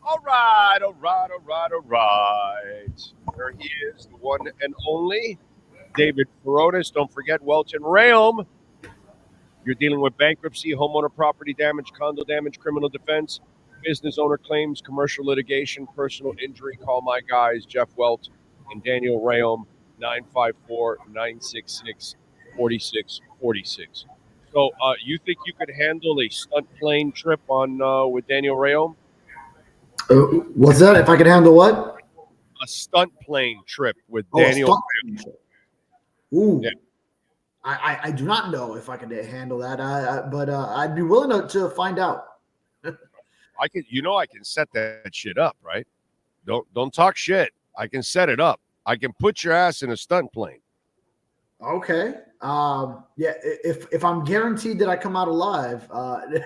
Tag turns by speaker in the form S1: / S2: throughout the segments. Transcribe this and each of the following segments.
S1: All right, all right, all right, all right. There he is, the one and only David Furones. Don't forget Welt Rheaume. You're dealing with bankruptcy, homeowner property damage, condo damage, criminal defense, business owner claims, commercial litigation, personal injury. Call my guys, Jeff Welt and Daniel Rheaume, 954-966-4646. So you think you could handle a stunt plane trip on with Daniel Rheaume?
S2: What's that? If I could handle what?
S1: A stunt plane trip with
S2: Oh, a
S1: Daniel.
S2: stunt. Ooh.
S1: Yeah.
S2: I do not know if I can handle that, but I'd be willing to find out.
S1: I can set that shit up, right? Don't talk shit. I can set it up. I can put your ass in a stunt plane.
S2: Okay. Yeah. If I'm guaranteed that I come out alive,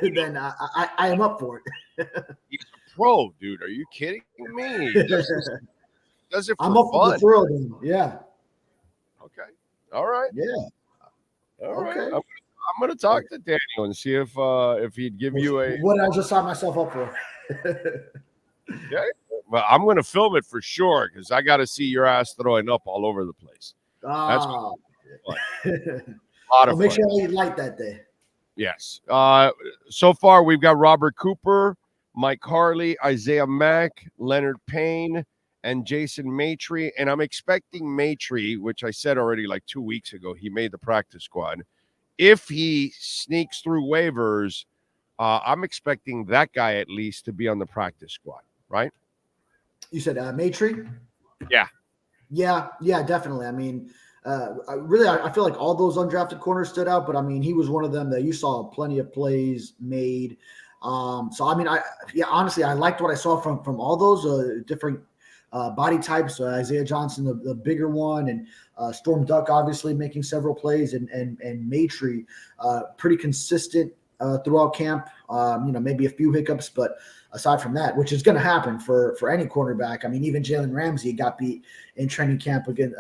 S2: then I am up for it.
S1: He's a pro, dude. Are you kidding me? He does it for
S2: I'm up
S1: fun.
S2: for the thrill, then. Yeah.
S1: Okay. All right.
S2: Yeah.
S1: All right.
S2: Okay.
S1: I'm gonna talk to Daniel and see if he'd give you a.
S2: What did I just sign myself up for?
S1: Okay. Well, I'm gonna film it for sure because I got to see your ass throwing up all over the place. That's
S2: Ah.
S1: a lot of
S2: Make
S1: fun.
S2: sure I eat light that day.
S1: Yes. So far, we've got Robert Cooper, Mike Harley, Isaiah Mack, Leonard Payne, and Jason Maitre. And I'm expecting Maitre, which I said already like 2 weeks ago, he made the practice squad. If he sneaks through waivers, I'm expecting that guy at least to be on the practice squad, right?
S2: You said Maitre?
S1: Yeah.
S2: Yeah, definitely. I mean, I feel like all those undrafted corners stood out, but I mean, he was one of them that you saw plenty of plays made. So I mean, honestly, I liked what I saw from all those different body types. Isaiah Johnson, the bigger one, and Storm Duck obviously making several plays, and Maitre, pretty consistent throughout camp. Maybe a few hiccups, but aside from that, which is going to happen for any cornerback. I mean, even Jalen Ramsey got beat in training camp again,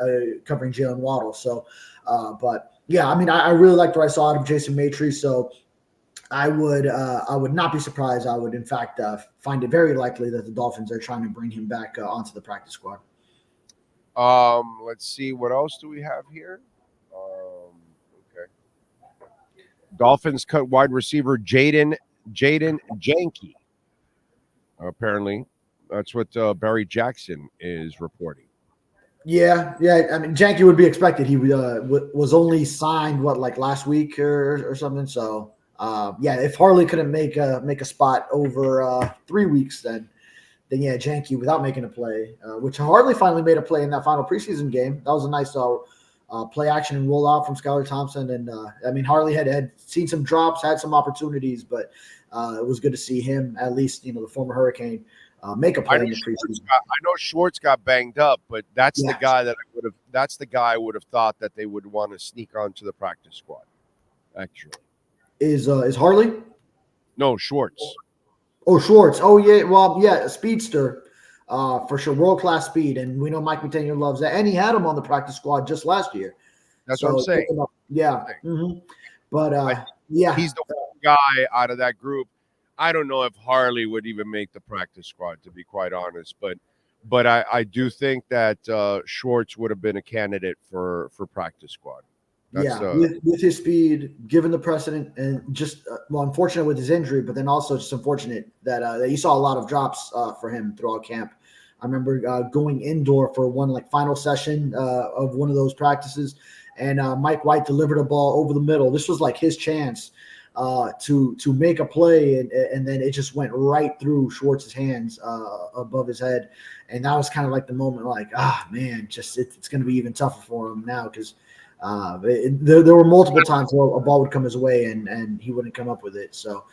S2: covering Jalen Waddle. So, but yeah, I mean, I really liked what I saw out of Jason Maitre. So I would not be surprised. I would, in fact, find it very likely that the Dolphins are trying to bring him back onto the practice squad.
S1: Let's see. What else do we have here? Okay. Dolphins cut wide receiver Jaden Janke. Apparently, that's what Barry Jackson is reporting.
S2: Yeah. I mean, Janke would be expected. He was only signed like last week or something. So if Harley couldn't make a spot over 3 weeks, then yeah, Janke without making a play, which Harley finally made a play in that final preseason game. That was a nice play action and rollout from Skylar Thompson. And I mean, Harley had seen some drops, had some opportunities, but it was good to see him, at least, the former Hurricane, make a play in the preseason.
S1: I know Schwartz got banged up, but that's the guy that I would have thought that they would want to sneak onto the practice squad. Actually,
S2: is Harley?
S1: No, Schwartz.
S2: Oh, Schwartz. Oh, yeah. Well, yeah, a speedster for sure. World-class speed. And we know Mike McDaniel loves that. And he had him on the practice squad just last year.
S1: That's what I'm saying.
S2: Yeah. Mm-hmm. But, yeah.
S1: He's the one guy out of that group. I don't know if Harley would even make the practice squad, to be quite honest. But I do think that Schwartz would have been a candidate for practice squad.
S2: With his speed, given the precedent, and just unfortunate with his injury, but then also just unfortunate that you saw a lot of drops for him throughout camp. I remember going indoor for one final session of one of those practices, and Mike White delivered a ball over the middle. This was like his chance to make a play, and then it just went right through Schwartz's hands above his head, and that was kind of like the moment, man, just it's going to be even tougher for him now because. There were multiple times where a ball would come his way and he wouldn't come up with it. So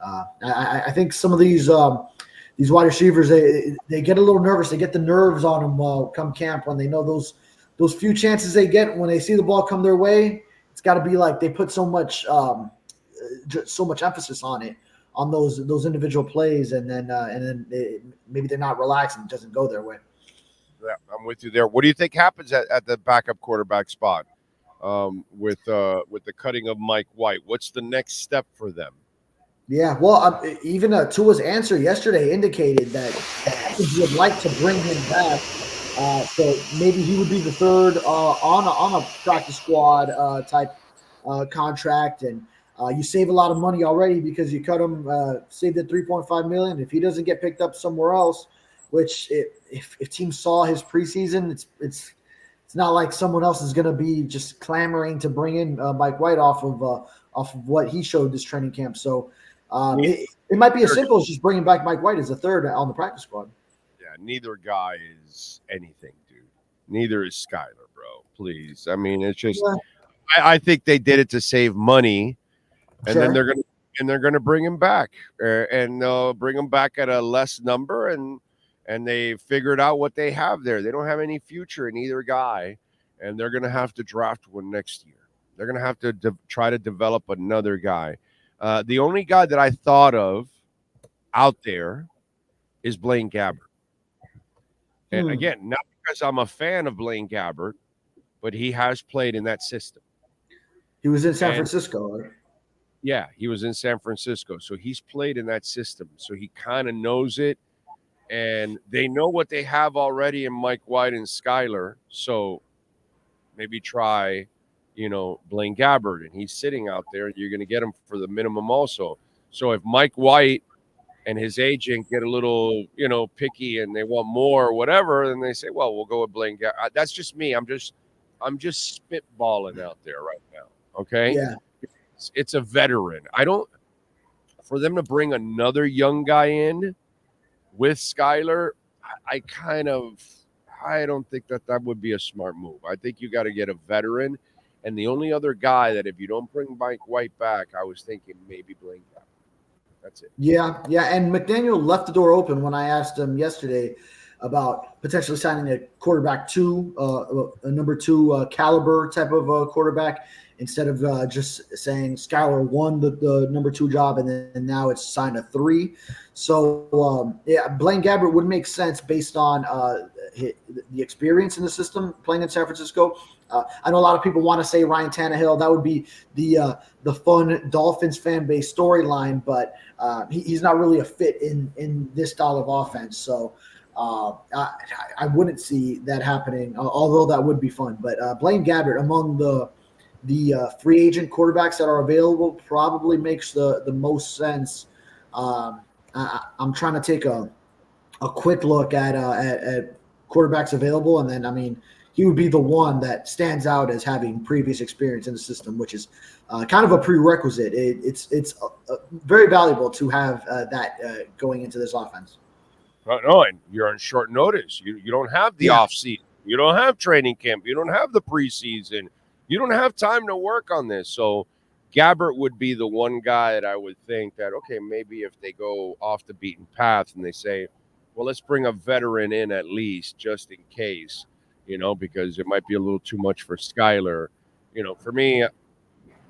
S2: I think some of these wide receivers, they get a little nervous. They get the nerves on them come camp when they know those few chances they get when they see the ball come their way. It's got to be like they put so much emphasis on it, on those individual plays, and then maybe they're not relaxed and it doesn't go their way.
S1: Yeah, I'm with you there. What do you think happens at the backup quarterback spot? With the cutting of Mike White, what's the next step for them?
S2: Yeah, well, even Tua's answer yesterday indicated that he would like to bring him back. So maybe he would be the third on a practice squad type contract, and you save a lot of money already because you cut him, saved the 3.5 million. If he doesn't get picked up somewhere else, which if teams saw his preseason, it's not like someone else is going to be just clamoring to bring in Mike White off of what he showed this training camp. So it might be as simple as just bringing back Mike White as a third on the practice squad.
S1: Yeah, neither guy is anything, dude. Neither is Skyler, bro. Please. I mean, it's just
S2: Yeah,
S1: I think they did it to save money, and then
S2: sure.
S1: they're gonna bring him back, and they'll bring him back at a less number, and they figured out what they have there. They don't have any future in either guy, and they're gonna have to draft one next year. They're gonna have to try to develop another guy. The only guy that I thought of out there is Blaine Gabbert. And
S2: Hmm.
S1: again, not because I'm a fan of Blaine Gabbert, but he has played in that system.
S2: He was in San
S1: And
S2: Francisco. Right?
S1: yeah, he was in San Francisco. So he's played in that system. So he kind of knows it. And they know what they have already in Mike White and Skyler. So maybe try, Blaine Gabbert. And he's sitting out there. You're going to get him for the minimum also. So if Mike White and his agent get a little, picky and they want more or whatever, then they say, well, we'll go with Blaine Gabbert. That's just me. I'm just spitballing out there right now. Okay.
S2: Yeah.
S1: It's a veteran. I don't for them to bring another young guy in with Skyler, I don't think that would be a smart move. I think you got to get a veteran. And the only other guy that if you don't bring Mike White back, I was thinking maybe Blaine Gabbert. That's it.
S2: Yeah, yeah, and McDaniel left the door open when I asked him yesterday about potentially signing a quarterback two, a number two caliber type of quarterback instead of just saying Skyler won the number two job and then now it's signed a three. So yeah, Blaine Gabbert would make sense based on the experience in the system playing in San Francisco. I know a lot of people want to say Ryan Tannehill. That would be the fun Dolphins fan base storyline, but he's not really a fit in this style of offense. So I wouldn't see that happening, although that would be fun. But Blaine Gabbert, among the free agent quarterbacks that are available, probably makes the most sense. I'm trying to take a quick look at quarterbacks available, and then I mean he would be the one that stands out as having previous experience in the system, which is kind of a prerequisite. It's very valuable to have that going into this offense.
S1: No, and you're on short notice. You don't have the
S2: Yeah,
S1: off season. You don't have training camp. You don't have the preseason. You don't have time to work on this. So Gabbert would be the one guy that I would think that, okay, maybe if they go off the beaten path and they say, well, let's bring a veteran in at least just in case, because it might be a little too much for Skyler. For me,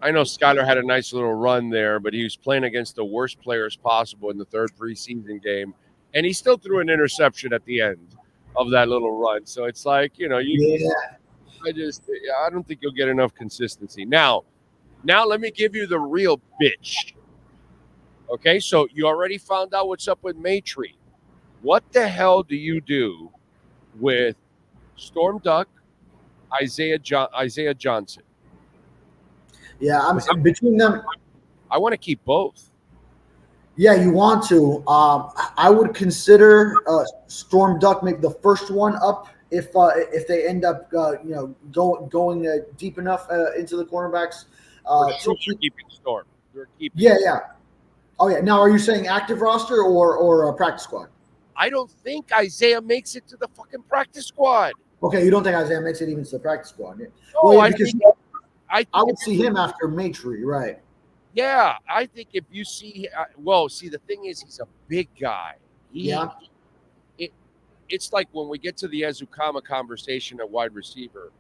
S1: I know Skyler had a nice little run there, but he was playing against the worst players possible in the third preseason game, and he still threw an interception at the end of that little run. So it's like,
S2: yeah,
S1: I don't think you'll get enough consistency. Now let me give you the real bitch. Okay, so you already found out what's up with Maitrey. What the hell do you do with Storm Duck, Isaiah Johnson?
S2: yeah.
S1: Because
S2: Between them,
S1: I want to keep both.
S2: yeah, you want to. I would consider Storm Duck make the first one up if they end up going deep enough into the cornerbacks.
S1: For sure,
S2: To
S1: they're
S2: keep,
S1: keeping Storm. They're keeping.
S2: yeah, yeah. Oh yeah. Now, are you saying active roster or practice squad?
S1: I don't think Isaiah makes it to the fucking practice squad.
S2: Okay, you don't think Isaiah makes it even to the practice squad? Yeah. Well,
S1: No,
S2: yeah,
S1: I
S2: because
S1: think
S2: I would see him after Maitrey, right?
S1: yeah, I think if you see, see, the thing is, he's a big guy.
S2: Yeah.
S1: It, it's like when we get to the Azukama conversation at wide receiver,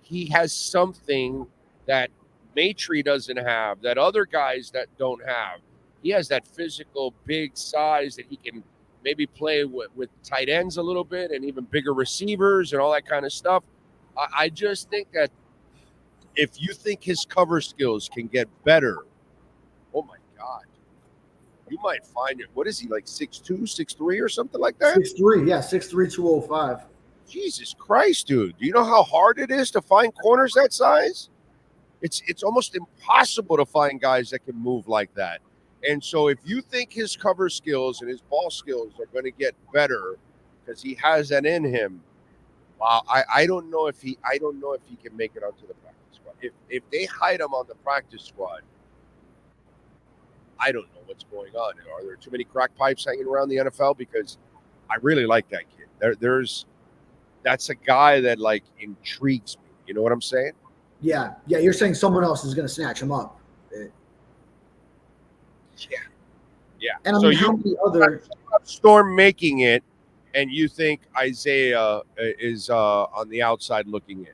S1: he has something that Maitrey doesn't have, that other guys that don't have. He has that physical, big size that he can maybe play with tight ends a little bit and even bigger receivers and all that kind of stuff. I just think that if you think his cover skills can get better, oh my God. you might find it. What is he, like 6'2", 6'3", or something like that?
S2: 6'3", yeah, 6'3", 205.
S1: Jesus Christ, dude! Do you know how hard it is to find corners that size? It's almost impossible to find guys that can move like that. And so, if you think his cover skills and his ball skills are going to get better because he has that in him, wow, I don't know if he can make it onto the practice squad. If they hide him on the practice squad, I don't know what's going on. Are there too many crack pipes hanging around the NFL? Because I really like that kid. That's a guy that like intrigues me. You know what I'm saying?
S2: Yeah. You're saying someone else is going to snatch him up.
S1: Yeah.
S2: And I
S1: so
S2: mean, how many other
S1: Storm making it, and you think Isaiah is on the outside looking in?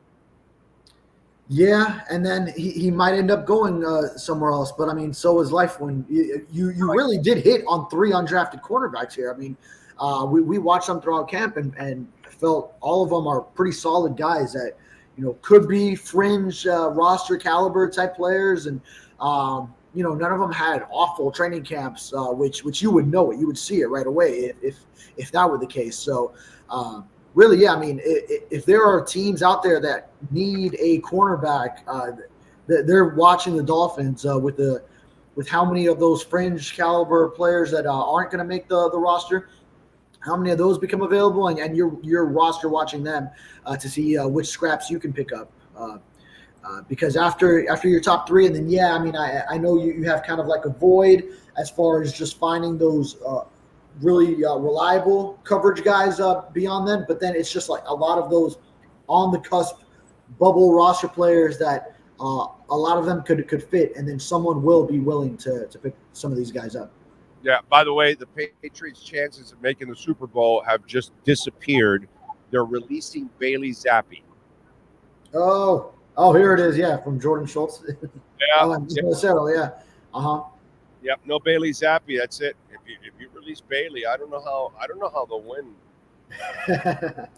S2: Yeah, and then he might end up going somewhere else. But I mean, so is life when you really did hit on 3 undrafted cornerbacks here. I mean, we watched them throughout camp and felt all of them are pretty solid guys that could be fringe roster caliber type players, and none of them had awful training camps, which you would know it, you would see it right away if that were the case. So. Really, yeah. I mean, if there are teams out there that need a cornerback, they're watching the Dolphins with how many of those fringe caliber players that aren't going to make the roster, how many of those become available, and your roster watching them to see which scraps you can pick up. Because after your top 3, and then I mean, I know you have kind of like a void as far as just finding those. Really reliable coverage guys beyond them, but then it's just like a lot of those on the cusp bubble roster players that a lot of them could fit, and then someone will be willing to pick some of these guys up.
S1: Yeah. By the way, the Patriots' chances of making the Super Bowl have just disappeared. They're releasing Bailey Zappi.
S2: Oh, here it is. Yeah, from Jordan Schultz.
S1: Yeah.
S2: Yeah.
S1: Yep. No Bailey Zappi. That's it. If you release Bailey, I don't know how they'll win. I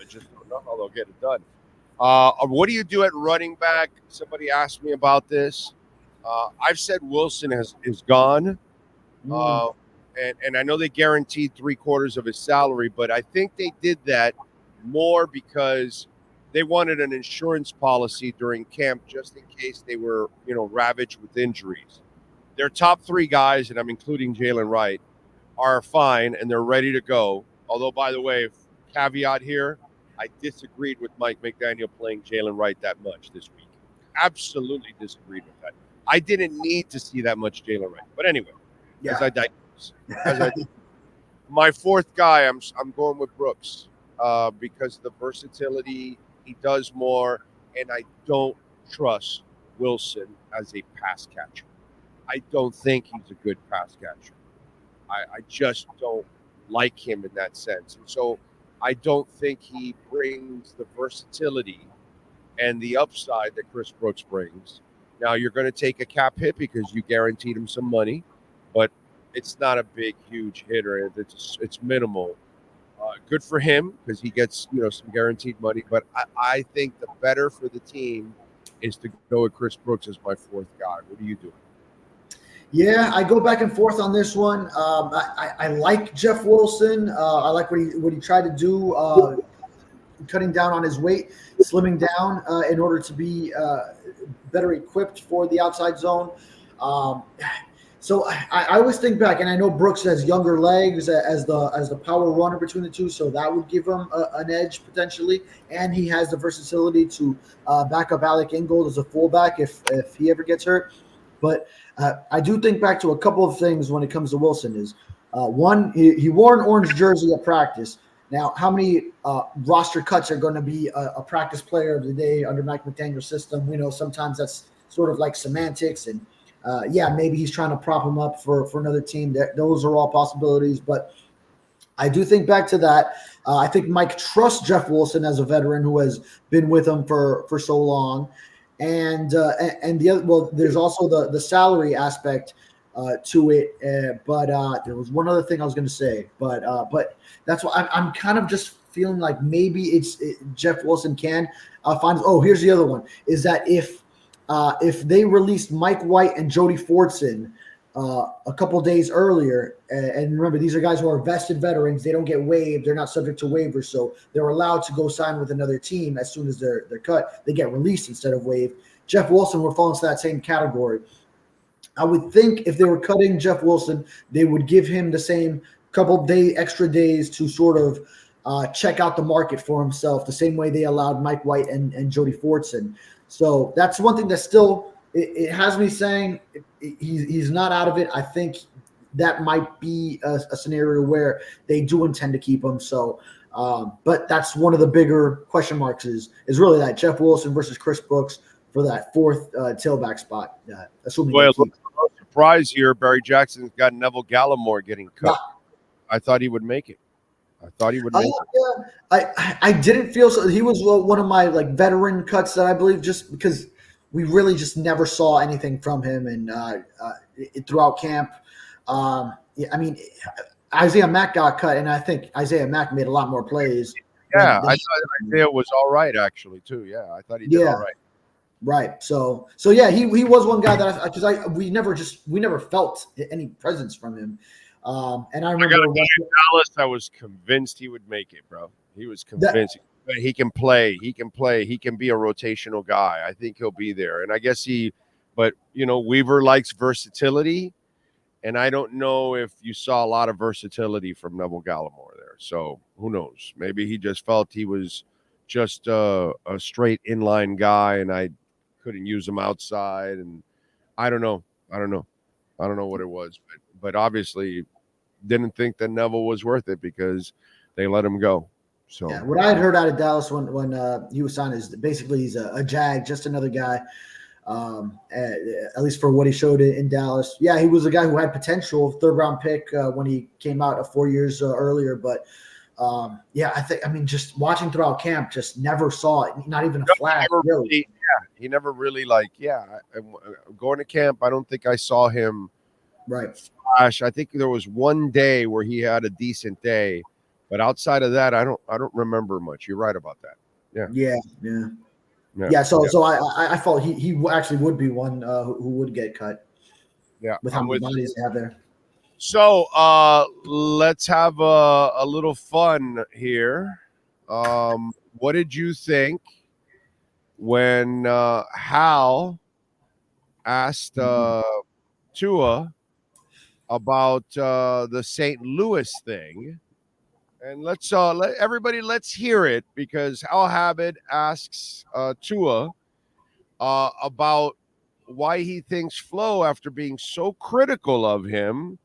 S1: just don't know how they'll get it done. What do you do at running back? Somebody asked me about this. I've said Wilson is gone, and I know they guaranteed 3/4 of his salary, but I think they did that more because they wanted an insurance policy during camp just in case they were ravaged with injuries. Their top 3 guys, and I'm including Jalen Wright, are fine and they're ready to go. Although, by the way, caveat here, I disagreed with Mike McDaniel playing Jalen Wright that much this week. Absolutely disagreed with that. I didn't need to see that much Jalen Wright. But anyway, as I digress. My 4th guy, I'm going with Brooks because the versatility, he does more, and I don't trust Wilson as a pass catcher. I don't think he's a good pass catcher. I just don't like him in that sense. And so I don't think he brings the versatility and the upside that Chris Brooks brings. Now, you're going to take a cap hit because you guaranteed him some money, but it's not a big, huge hitter. It's minimal. Good for him because he gets some guaranteed money. But I think the better for the team is to go with Chris Brooks as my 4th guy. What are you doing?
S2: Yeah, I go back and forth on this one. I like Jeff Wilson. I like what he tried to do, cutting down on his weight, slimming down in order to be better equipped for the outside zone. So I always think back, and I know Brooks has younger legs as the power runner between the two, so that would give him an edge potentially. And he has the versatility to back up Alec Ingold as a fullback if he ever gets hurt. But I do think back to a couple of things when it comes to Wilson. Is one, he wore an orange jersey at practice. Now, how many roster cuts are going to be a practice player of the day under Mike McDaniel's system? We know sometimes that's sort of like semantics, and maybe he's trying to prop him up for another team. Those are all possibilities, but I do think back to that. I think Mike trusts Jeff Wilson as a veteran who has been with him for so long. And the other, there's also the salary aspect to it. But there was one other thing I was going to say. But that's why I'm kind of just feeling like maybe Jeff Wilson can find. Oh, here's the other one: is that if they released Mike White and Jody Fortson, a couple days earlier. And remember, these are guys who are vested veterans. They don't get waived. They're not subject to waivers. So they're allowed to go sign with another team as soon as they're cut. They get released instead of waived. Jeff Wilson will fall into that same category. I would think if they were cutting Jeff Wilson, they would give him the same extra days to sort of check out the market for himself, the same way they allowed Mike White and Jody Fortson. So that's one thing that still it has me saying he's not out of it. I think that might be a scenario where they do intend to keep him. So, but that's one of the bigger question marks is really that Jeff Wilson versus Chris Brooks for that fourth tailback spot. Assuming
S1: Boy, no surprise here. Barry Jackson's got Neville Gallimore getting cut. I thought he would make it.
S2: I didn't feel so. He was one of my veteran cuts that I believe, just because we really just never saw anything from him and throughout camp. I mean, Isaiah Mack got cut, and I think Isaiah Mack made a lot more plays.
S1: Yeah, I thought Isaiah was all right actually too. Yeah, I thought he did all right.
S2: Right. So yeah, he was one guy that we never felt any presence from him. And I remember
S1: in Dallas, I was convinced he would make it, bro. He was convinced he can play. He can play. He can be a rotational guy. I think he'll be there. And I guess but Weaver likes versatility. And I don't know if you saw a lot of versatility from Neville Gallimore there. So who knows? Maybe he just felt he was just a straight inline guy, and I couldn't use him outside. And I don't know what it was, but obviously didn't think that Neville was worth it because they let him go. So
S2: yeah, what I had heard out of Dallas when he was signed is basically he's a jag, just another guy. At least for what he showed in Dallas. Yeah, he was a guy who had potential, third-round pick when he came out 4 years earlier. But just watching throughout camp, just never saw it, not even a flash. Really.
S1: He never really going to camp. I don't think I saw him.
S2: Right.
S1: Flash. I think there was one day where he had a decent day, but outside of that, I don't remember much. You're right about that. Yeah. So
S2: I felt he actually would be one who would get cut.
S1: Yeah,
S2: with how many bodies they have there.
S1: So let's have a little fun here. What did you think when Hal asked Tua about the St. Louis thing? And let's hear it, because Al Habib asks Tua about why he thinks Flo, after being so critical of him,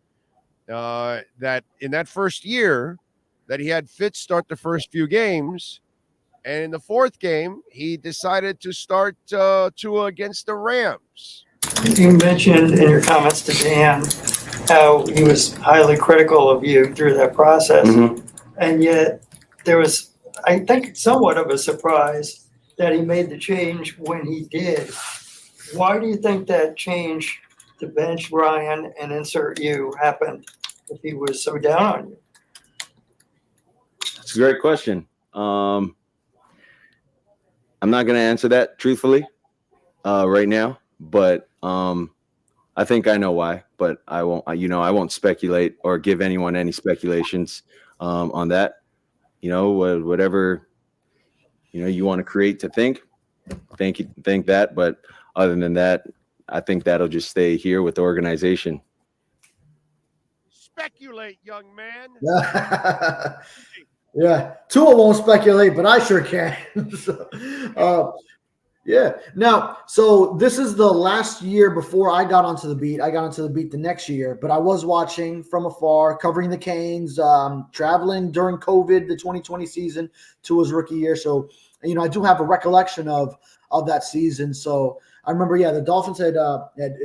S1: that in that first year that he had Fitz start the first few games, and in the fourth game he decided to start Tua against the Rams.
S3: You mentioned in your comments to Dan how he was highly critical of you through that process. Mm-hmm. And yet there was, I think, somewhat of a surprise that he made the change when he did. Why do you think that change to bench Ryan and insert you happened if he was so down on you?
S4: That's a great question. I'm not going to answer that truthfully right now, but I think I know why, but I won't speculate or give anyone any speculations on that. Whatever you want to create to think that, but other than that, I think that'll just stay here with the organization.
S1: Speculate, young man.
S2: Yeah, Tua won't speculate, but I sure can. Yeah. Now, so this is the last year before I got onto the beat. I got onto the beat the next year, but I was watching from afar, covering the Canes, traveling during COVID, the 2020 season, Tua's rookie year. So, I do have a recollection of that season. So I remember, the Dolphins had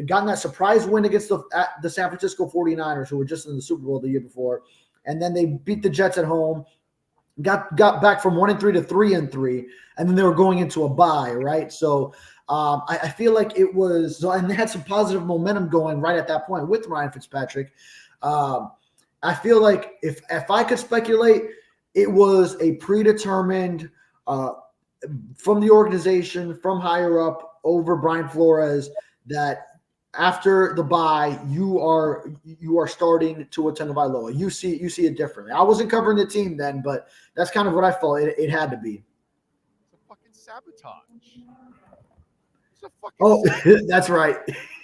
S2: gotten that surprise win against the San Francisco 49ers, who were just in the Super Bowl the year before. And then they beat the Jets at home. Got back from 1-3 to 3-3, and then they were going into a bye, right? So I feel like it was, and they had some positive momentum going right at that point with Ryan Fitzpatrick. I feel like if I could speculate, it was a predetermined from the organization, from higher up over Brian Flores, that after the bye, you are starting Tua Tagovailoa. You see it differently. I wasn't covering the team then, but that's kind of what I felt it had to be.
S1: It's a fucking sabotage. It's a fucking
S2: Oh,
S1: sabotage.
S2: that's right.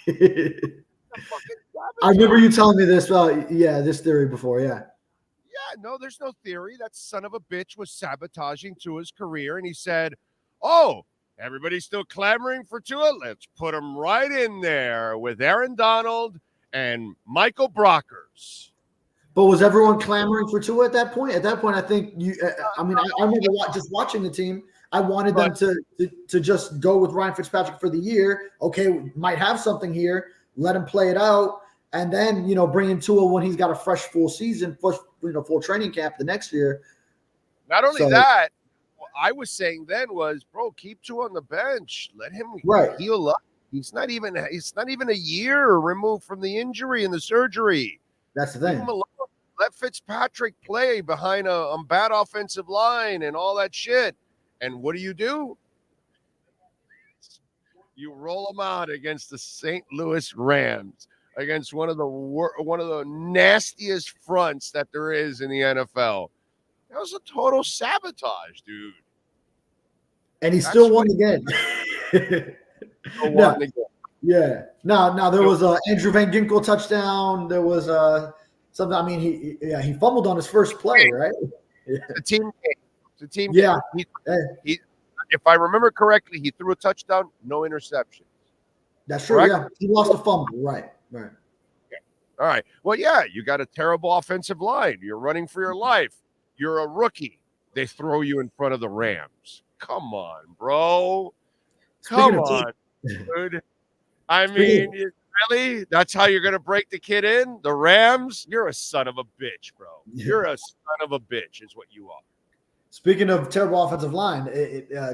S1: It's a fucking
S2: I remember
S1: sabotage.
S2: you telling me this. This theory before. Yeah.
S1: Yeah, no, there's no theory. That son of a bitch was sabotaging Tua's career, and he said, "Oh, everybody's still clamoring for Tua. Let's put him right in there with Aaron Donald and Michael Brockers."
S2: But was everyone clamoring for Tua at that point? At that point, I think you. I mean, I remember just watching the team. I wanted them to just go with Ryan Fitzpatrick for the year. Okay, we might have something here. Let him play it out, and then bring in Tua when he's got a fresh full season, full training camp the next year.
S1: Not only that, what I was saying then was, bro, keep Tua on the bench. Let him heal up. He's not even a year removed from the injury and the surgery.
S2: That's the thing.
S1: Leave him alone. Let Fitzpatrick play behind a bad offensive line and all that shit. And what do? You roll them out against the St. Louis Rams, against one of the nastiest fronts that there is in the NFL. That was a total sabotage, dude.
S2: And he still won again. Yeah. Now there was a Andrew Van Ginkel touchdown. There was something. I mean, he fumbled on his first play, right?
S1: Yeah. The team game. The team
S2: game.
S1: He, if I remember correctly, he threw a touchdown, no interceptions.
S2: That's true. Correct? Yeah, he lost a fumble. Right.
S1: Yeah. All right. Well, yeah, you got a terrible offensive line. You're running for your life. You're a rookie. They throw you in front of the Rams. Come on, bro. Come on, dude. I mean, really? That's how you're going to break the kid in? The Rams? You're a son of a bitch, bro. You're a son of a bitch is what you are.
S2: Speaking of terrible offensive line,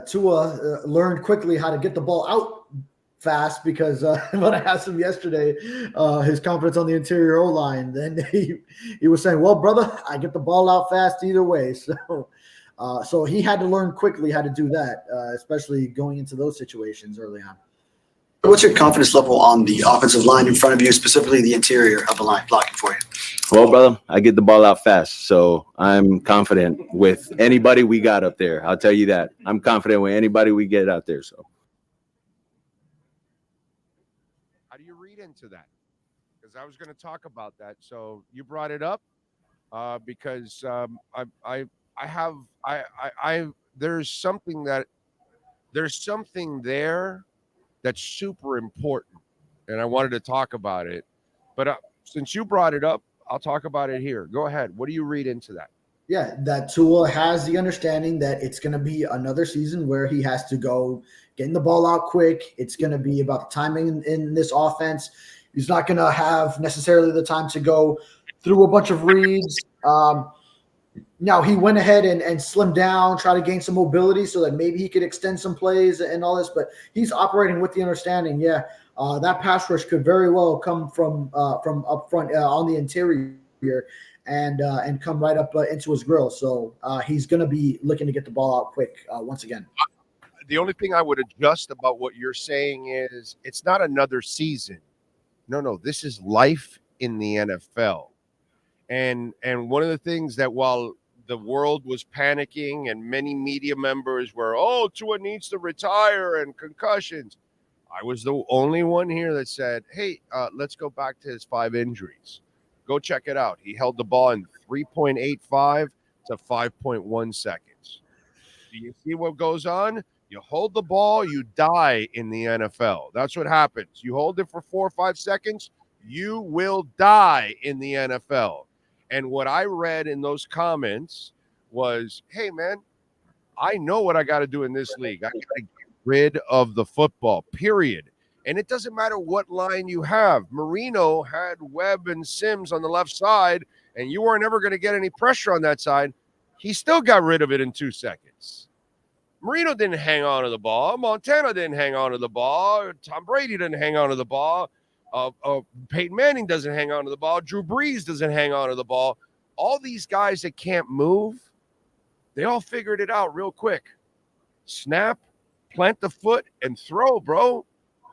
S2: Tua learned quickly how to get the ball out fast because when I asked him yesterday, his confidence on the interior O-line, then he was saying, well, brother, I get the ball out fast either way. So he had to learn quickly how to do that, especially going into those situations early on.
S5: What's your confidence level on the offensive line in front of you, specifically the interior of the line blocking for you?
S4: Well, brother, I get the ball out fast, so I'm confident with anybody we got up there. I'll tell you that. I'm confident with anybody we get out there. So,
S1: how do you read into that? Because I was going to talk about that. So you brought it up because there's something there that's super important, and I wanted to talk about it. But since you brought it up, I'll talk about it here. Go ahead. What do you read into that?
S2: Yeah, that Tua has the understanding that it's going to be another season where he has to go getting the ball out quick. It's going to be about the timing in this offense. He's not going to have necessarily the time to go through a bunch of reads. Now, he went ahead and slimmed down, try to gain some mobility so that maybe he could extend some plays and all this. But he's operating with the understanding, that pass rush could very well come from up front on the interior and come right up into his grill. So he's going to be looking to get the ball out quick once again.
S1: The only thing I would adjust about what you're saying is it's not another season. No, this is life in the NFL. And one of the things that while the world was panicking and many media members were, Tua needs to retire and concussions, I was the only one here that said, hey, let's go back to his 5 injuries. Go check it out. He held the ball in 3.85 to 5.1 seconds. Do you see what goes on? You hold the ball, you die in the NFL. That's what happens. You hold it for 4 or 5 seconds, you will die in the NFL. And what I read in those comments was, hey, man, I know what I got to do in this league. I got to get rid of the football, period. And it doesn't matter what line you have. Marino had Webb and Sims on the left side, and you weren't ever going to get any pressure on that side. He still got rid of it in 2 seconds. Marino didn't hang on to the ball. Montana didn't hang on to the ball. Tom Brady didn't hang on to the ball. Peyton Manning doesn't hang on to the ball. Drew Brees doesn't hang on to the ball. All these guys that can't move, they all figured it out real quick. Snap, plant the foot, and throw, bro.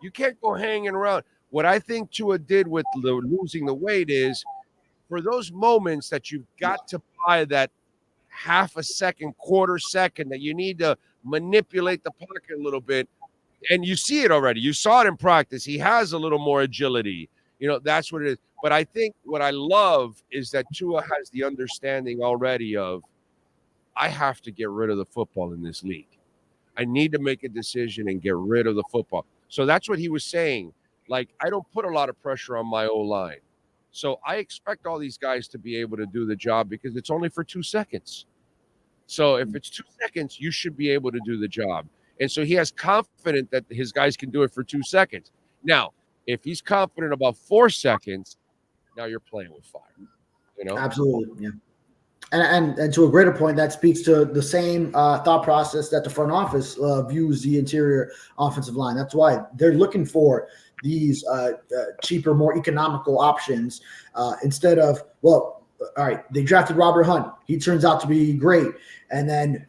S1: You can't go hanging around. What I think Tua did with losing the weight is for those moments that you've got to buy that half a second, quarter second that you need to manipulate the pocket a little bit. And you see it already. You saw it in practice. He has a little more agility. That's what it is. But I think what I love is that Tua has the understanding already of, I have to get rid of the football in this league. I need to make a decision and get rid of the football. So that's what he was saying. Like, I don't put a lot of pressure on my O-line. So I expect all these guys to be able to do the job because it's only for 2 seconds. So if it's 2 seconds, you should be able to do the job. And so he has confidence that his guys can do it for 2 seconds. Now, if he's confident about 4 seconds, now you're playing with fire.
S2: Absolutely, yeah. And to a greater point, that speaks to the same thought process that the front office views the interior offensive line. That's why they're looking for these cheaper, more economical options instead of, well, all right, they drafted Robert Hunt. He turns out to be great. And then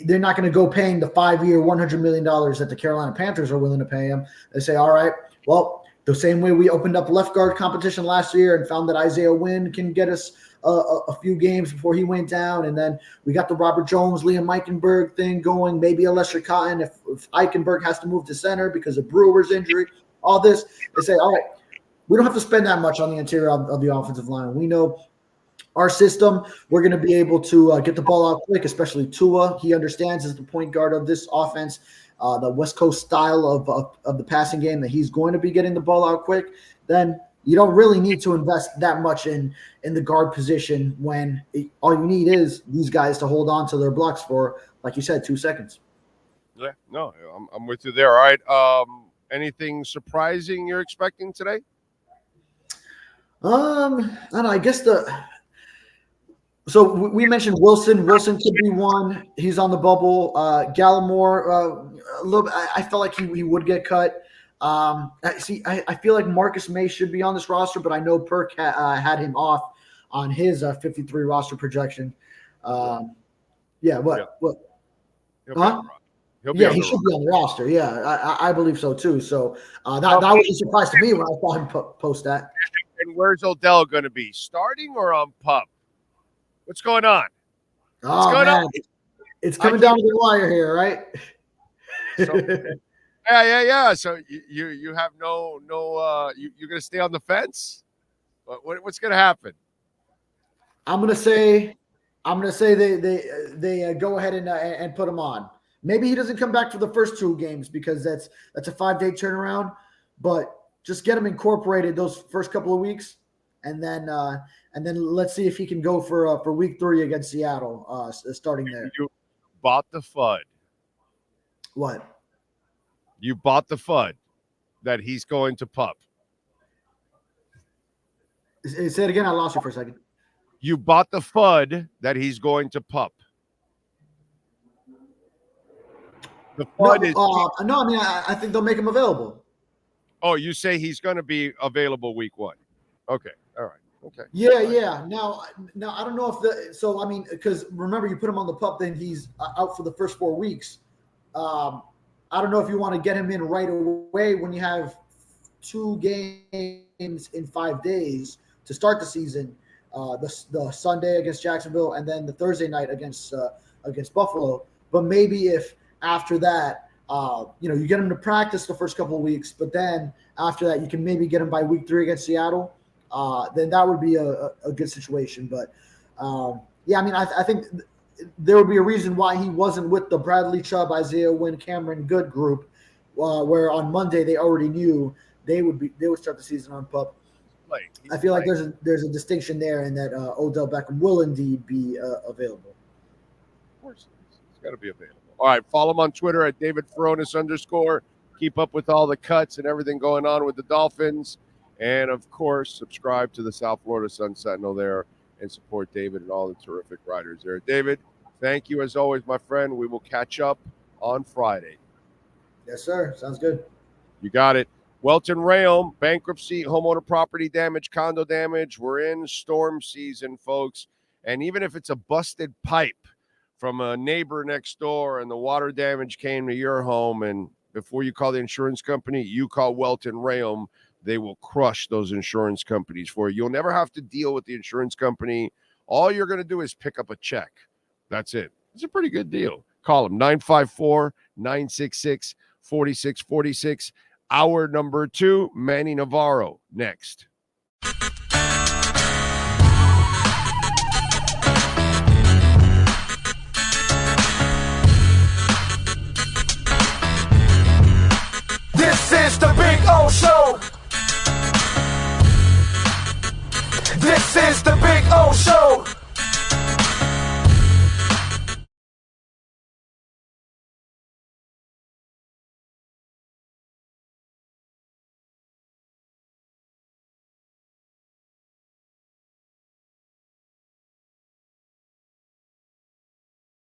S2: they're not going to go paying the 5-year, $100 million that the Carolina Panthers are willing to pay him. They say, all right, well, the same way we opened up left guard competition last year and found that Isaiah Wynn can get us a few games before he went down. And then we got the Robert Jones, Liam Eichenberg thing going, maybe a Lester Cotton if Eichenberg has to move to center because of Brewer's injury, all this. They say, all right, we don't have to spend that much on the interior of the offensive line. We know our system, we're going to be able to get the ball out quick, especially Tua. He understands as the point guard of this offense, the West Coast style of the passing game, that he's going to be getting the ball out quick. Then you don't really need to invest that much in the guard position when all you need is these guys to hold on to their blocks for, like you said, 2 seconds.
S1: Yeah, no, I'm with you there. All right. Anything surprising you're expecting today?
S2: I don't know. I guess so we mentioned Wilson. Wilson could be one. He's on the bubble. Gallimore, a little bit. I felt like he would get cut. I feel like Marcus May should be on this roster, but I know Perk had him off on his 53 roster projection. What? Huh? He should be on the roster. Yeah, I believe so too. So that was a surprise to me when I saw him post that.
S1: And where's Odell going to be? Starting or on PUP? What's going on?
S2: What's going on? It's coming down to the wire here, right?
S1: So, yeah. So you have no you're going to stay on the fence? What's going to happen?
S2: I'm gonna say they go ahead and put him on. Maybe he doesn't come back for the first 2 games because that's a 5-day turnaround. But just get him incorporated those first couple of weeks, and then let's see if he can go for week 3 against Seattle, starting there.
S1: You bought the FUD.
S2: What?
S1: You bought the FUD that he's going to PUP.
S2: Say it again. I lost you for a second.
S1: You bought the FUD that he's going to PUP. The FUD is
S2: no. I mean, I think they'll make him available.
S1: Oh, you say he's going to be available week 1? Okay, all right, okay.
S2: Yeah. Now I don't know if because remember you put him on the PUP, then he's out for the first 4 weeks. I don't know if you want to get him in right away when you have 2 games in 5 days to start the season. The Sunday against Jacksonville and then the Thursday night against Buffalo. But maybe if after that, you get him to practice the first couple of weeks, but then after that, you can maybe get him by week 3 against Seattle. Then that would be a good situation. But I think there would be a reason why he wasn't with the Bradley Chubb, Isaiah Wynn, Cameron Good group, where on Monday they already knew they would start the season on PUP. I feel like there's a distinction there in that Odell Beckham will indeed be available.
S1: Of course, it's got to be available. All right, follow him on Twitter at David Furones_. Keep up with all the cuts and everything going on with the Dolphins. And, of course, subscribe to the South Florida Sun Sentinel there and support David and all the terrific writers there. David, thank you as always, my friend. We will catch up on Friday.
S2: Yes, sir. Sounds good.
S1: You got it. Welt Rheaume, bankruptcy, homeowner property damage, condo damage. We're in storm season, folks. And even if it's a busted pipe from a neighbor next door and the water damage came to your home, and before you call the insurance company, you call Welt Rheaume. they will crush those insurance companies for you. You'll never have to deal with the insurance company. All you're going to do is pick up a check. That's it. It's a pretty good deal. Call them 954-966-4646. Hour number 2, Manny Navarro next.